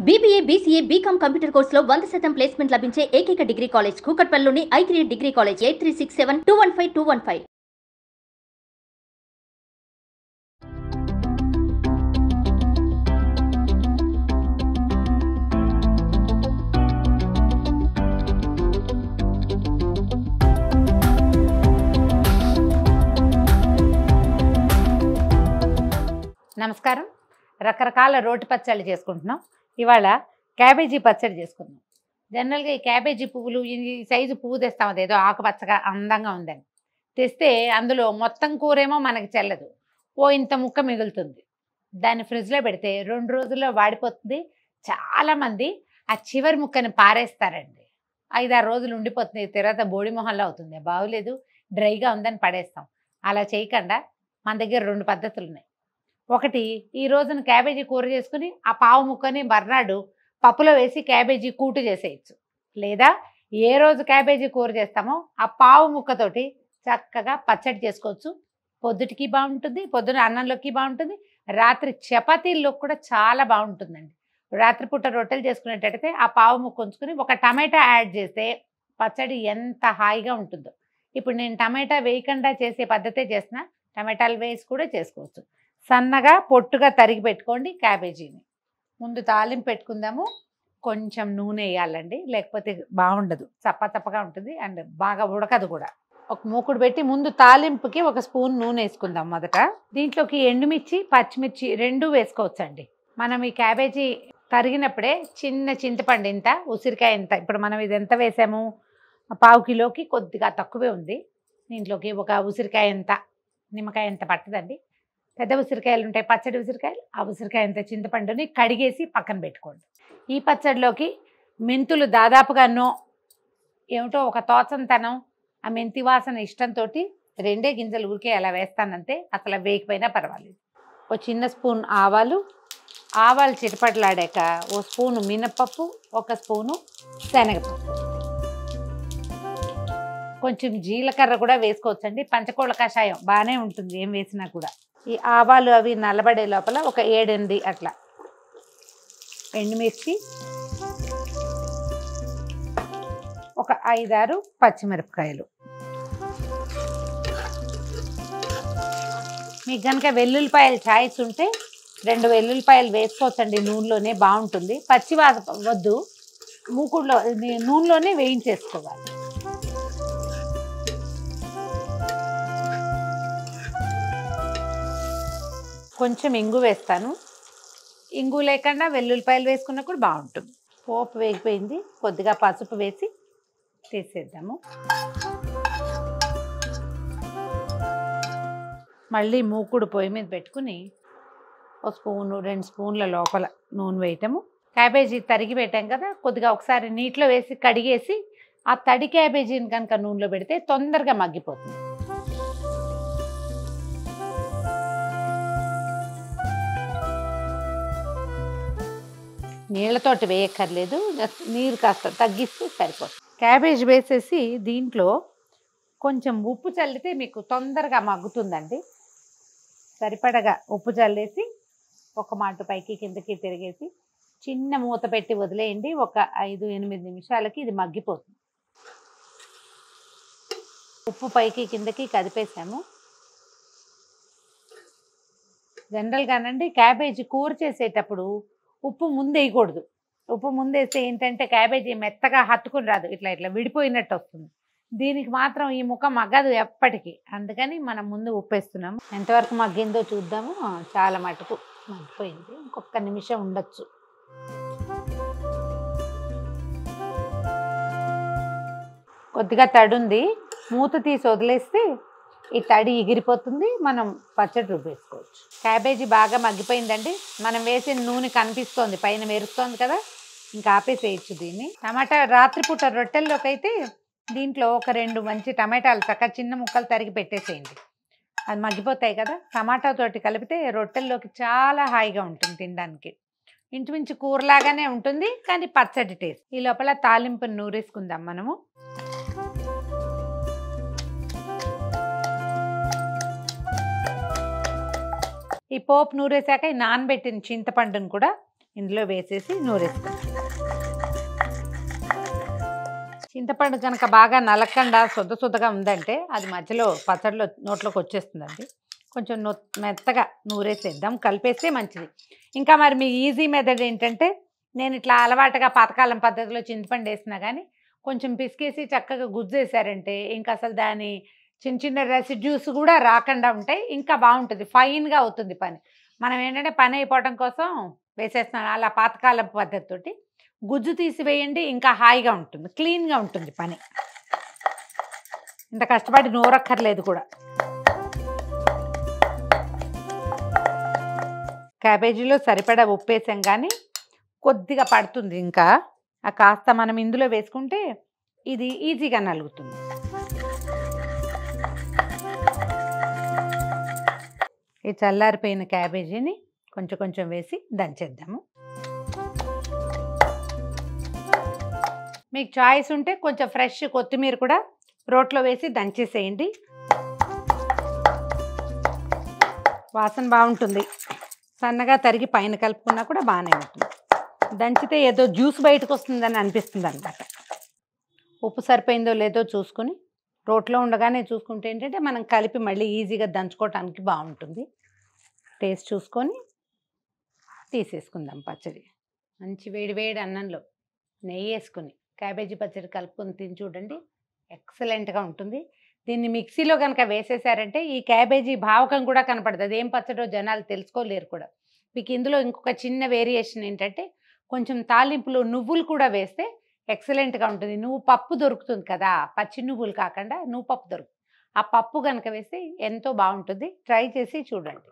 BBA, BCA, BCom computer కోర్సులో 100% placement లభించే ఏకైక డిగ్రీ కాలేజ్ కూకట్పల్లిలోని i3 డిగ్రీ కాలేజ్ 8367215215. నమస్కారం. రకరకాల రోటి పచ్చళ్ళు చేసుకుంటున్నాం. ఇవాళ క్యాబేజీ పచ్చడి చేసుకుందాం. జనరల్గా ఈ క్యాబేజీ పువ్వులు ఈ సైజు పువ్వు తెస్తాం, అదేదో ఆకుపచ్చగా అందంగా ఉందని తెస్తే అందులో మొత్తం కూరేమో మనకి చెల్లదు, ఓ ఇంత ముక్క మిగులుతుంది. దాన్ని ఫ్రిడ్జ్లో పెడితే 2 రోజుల్లో వాడిపోతుంది. చాలామంది ఆ చివరి ముక్కని పారేస్తారండి. 5-6 రోజులు ఉండిపోతుంది, తర్వాత బోడి మొహంలో అవుతుంది, బాగోలేదు డ్రైగా ఉందని పడేస్తాం. అలా చేయకుండా మన దగ్గర 2 పద్ధతులు ఉన్నాయి. ఒకటి, ఈ రోజున క్యాబేజీ కూర చేసుకుని ఆ పావు ముక్కని మర్నాడు పప్పులో వేసి క్యాబేజీ కూటు చేసేయచ్చు. లేదా ఏ రోజు క్యాబేజీ కూర చేస్తామో ఆ పావు ముక్కతోటి చక్కగా పచ్చడి చేసుకోవచ్చు. పొద్దుటికి బాగుంటుంది, పొద్దున అన్నంలోకి బాగుంటుంది, రాత్రి చపాతీల్లోకి కూడా చాలా బాగుంటుందండి. రాత్రిపూట రొట్టెలు చేసుకునేటట్టయితే ఆ పావు ముక్క ఉంచుకుని ఒక టమాటా యాడ్ చేస్తే పచ్చడి ఎంత హాయిగా ఉంటుందో. ఇప్పుడు నేను టమాటా వేయకుండా చేసే పద్ధతే చేసిన, టమాటాలు వేసి కూడా చేసుకోవచ్చు. సన్నగా పొట్టుగా తరిగి పెట్టుకోండి క్యాబేజీని. ముందు తాలింపు పెట్టుకుందాము. కొంచెం నూనె వేయాలండి, లేకపోతే బాగుండదు, చప్పగా ఉంటుంది అండ్ బాగా ఉడకదు కూడా. ఒక మూకుడు పెట్టి ముందు తాలింపుకి 1 స్పూన్ నూనె వేసుకుందాం. మొదట దీంట్లోకి ఎండుమిర్చి, పచ్చిమిర్చి 2 వేసుకోవచ్చండి. మనం ఈ క్యాబేజీ తరిగినప్పుడే చిన్న చింతపండు ఇంత, ఉసిరికాయ ఇంత, ఇప్పుడు మనం ఇది ఎంత వేసాము, పావు కిలోకి కొద్దిగా తక్కువే ఉంది. దీంట్లోకి ఒక ఉసిరికాయ ఎంత, నిమ్మకాయ ఎంత పట్టదండి, పెద్ద ఉసిరికాయలు ఉంటాయి, పచ్చడి ఉసిరికాయలు, ఆ ఉసిరికాయ అంత చింతపండుని కడిగేసి పక్కన పెట్టుకోండి. ఈ పచ్చడిలోకి మెంతులు దాదాపుగా ఏమిటో ఒక తోచంతనం, ఆ మెంతి వాసన ఇష్టంతో 2 గింజలు ఊరికే అలా వేస్తానంతే, అసలు వేయకపోయినా పర్వాలేదు. ఒక చిన్న స్పూన్ ఆవాలు చిటపటలాడాక 1 స్పూను మినపప్పు, 1 స్పూను శనగపప్పు, కొంచెం జీలకర్ర కూడా వేసుకోవచ్చండి. పంచకోళ్ళ కషాయం బాగానే ఉంటుంది ఏం వేసినా కూడా. ఈ ఆవాలు అవి నల్లబడే లోపల ఒక 7-8 అట్లా ఎండుమిర్చి, ఒక 5-6 పచ్చిమిరపకాయలు. మీకు కనుక వెల్లుల్లిపాయలు చాయిస్ ఉంటే 2 వెల్లుల్లిపాయలు వేసుకోవచ్చండి, నూనెలోనే బాగుంటుంది. పచ్చివాస వద్దు, మూకుడులో నూనెలోనే వేయించేసుకోవాలి. కొంచెం ఇంగు వేస్తాను, ఇంగు లేకుండా వెల్లుల్లిపాయలు వేసుకున్నా కూడా బాగుంటుంది. పోపు వేగిపోయింది, కొద్దిగా పసుపు వేసి తీసేద్దాము. మళ్ళీ మూకుడు పొయ్యి మీద పెట్టుకుని 1 స్పూను 2 స్పూన్ల లోపల నూనె వేయటము. క్యాబేజీ తరిగి పెట్టాం కదా, కొద్దిగా ఒకసారి నీటిలో వేసి కడిగేసి ఆ తడి క్యాబేజీని కనుక నూనెలో పెడితే తొందరగా మగ్గిపోతుంది. నీళ్ళతోటి వేయక్కర్లేదు, జస్ట్ నీరు కాస్త తగ్గిస్తే సరిపోతుంది. క్యాబేజ్ వేసేసి దీంట్లో కొంచెం ఉప్పు చల్లితే మీకు తొందరగా మగ్గుతుందండి. సరిపడగా ఉప్పు చల్లేసి ఒక మాట పైకి కిందకి తిరిగేసి చిన్న మూత పెట్టి వదిలేయండి. ఒక 5-8 నిమిషాలకి ఇది మగ్గిపోతుంది. ఉప్పు పైకి కిందకి కదిపేసాము. జనరల్గానండి క్యాబేజీ కూర చేసేటప్పుడు ఉప్పు ముందు వేయకూడదు. ఉప్పు ముందేస్తే ఏంటంటే క్యాబేజీ మెత్తగా హత్తుకుని రాదు, ఇట్లా విడిపోయినట్టు వస్తుంది. దీనికి మాత్రం ఈ ముక్క మగ్గదు ఎప్పటికీ, అందుకని మనం ముందు ఉప్పు వేస్తున్నాము. ఎంతవరకు మగ్గిందో చూద్దాము. చాలా మటుకు మగ్గిపోయింది, ఇంకొక నిమిషం ఉండొచ్చు. కొద్దిగా తడుంది, మూత తీసి వదిలేస్తే ఈ తడి ఎగిరిపోతుంది, మనం పచ్చడి రుబ్బేసుకోవచ్చు. క్యాబేజీ బాగా మగ్గిపోయిందండి, మనం వేసిన నూనె కనిపిస్తోంది, పైన మెరుస్తోంది కదా, ఇంకా ఆపేసేయచ్చు దీన్ని. టమాటా రాత్రిపూట రొట్టెల్లోకి అయితే దీంట్లో ఒక 2 మంచి టమాటాలు చక్కగా చిన్న ముక్కలు తరిగి పెట్టేసేయండి, అది మగ్గిపోతాయి కదా. టమాటాతోటి కలిపితే రొట్టెల్లోకి చాలా హాయిగా ఉంటుంది తినడానికి. ఇంచుమించు కూరలాగానే ఉంటుంది, కానీ పచ్చడి టేస్ట్. ఈ లోపల తాలింపుని నూరేసుకుందాం మనము. ఈ పోపు నూరేసాక ఈ నానబెట్టిన చింతపండును కూడా ఇందులో వేసేసి నూరేసుకుందాం. చింతపండు కనుక బాగా నలగకుండా శుద్ధగా ఉందంటే అది మధ్యలో పచ్చడిలో నోట్లోకి వచ్చేస్తుందండి. కొంచెం మెత్తగా నూరేసేద్దాం, కలిపేస్తే మంచిది. ఇంకా మరి మీ ఈజీ మెథడ్ ఏంటంటే, నేను ఇట్లా అలవాటుగా పాతకాలం పద్ధతిలో చింతపండు వేసినా కానీ కొంచెం పిసికేసి చక్కగా గుజ్జేసారంటే ఇంకా అసలు దాని చిన్న చిన్న రెసిడ్యూస్ కూడా రాకుండా ఉంటాయి, ఇంకా బాగుంటుంది, ఫైన్గా అవుతుంది పని. మనం ఏంటంటే పని అయిపోవడం కోసం వేసేస్తున్నాం. అలా పాతకాలం పద్ధతితోటి గుజ్జు తీసివేయండి, ఇంకా హాయిగా ఉంటుంది, క్లీన్గా ఉంటుంది పని. ఇంత కష్టపడి నూరక్కర్లేదు కూడా. క్యాబేజీలో సరిపడా ఉప్పు వేసాం కానీ కొద్దిగా పడుతుంది ఇంకా. ఆ కాస్త మనం ఇందులో వేసుకుంటే ఇది ఈజీగా నలుగుతుంది. ఈ చల్లారిపోయిన క్యాబేజీని కొంచెం కొంచెం వేసి దంచేద్దాము. మీకు చాయిస్ ఉంటే కొంచెం ఫ్రెష్ కొత్తిమీర కూడా రోట్లో వేసి దంచేసేయండి, వాసన బాగుంటుంది. సన్నగా తరిగి పైన కలుపుకున్నా కూడా బాగానే ఉంటుంది. దంచితే ఏదో జ్యూస్ బయటకు వస్తుందని అనిపిస్తుంది అనమాట. ఉప్పు సరిపోయిందో లేదో చూసుకొని రోట్లో ఉండగానే చూసుకుంటే ఏంటంటే మనం కలిపి మళ్ళీ ఈజీగా దంచుకోవటానికి బాగుంటుంది. టేస్ట్ చూసుకొని తీసేసుకుందాం పచ్చడి. మంచి వేడి వేడి అన్నంలో నెయ్యి వేసుకుని క్యాబేజీ పచ్చడి కలుపుకొని తిని చూడండి, ఎక్సలెంట్గా ఉంటుంది. దీన్ని మిక్సీలో కనుక వేసేసారంటే ఈ క్యాబేజీ భావకం కూడా కనపడుతుంది, అదేం పచ్చడో జనాలు తెలుసుకోలేరు కూడా. మీకు ఇందులో ఇంకొక చిన్న వేరియేషన్ ఏంటంటే కొంచెం తాలింపులో నువ్వులు కూడా వేస్తే ఎక్సలెంట్గా ఉంటుంది. నువ్వు పప్పు దొరుకుతుంది కదా, పచ్చి నువ్వులు కాకుండా నువ్వు పప్పు దొరుకుతుంది, ఆ పప్పు కనుక వేస్తే ఎంతో బాగుంటుంది. ట్రై చేసి చూడండి.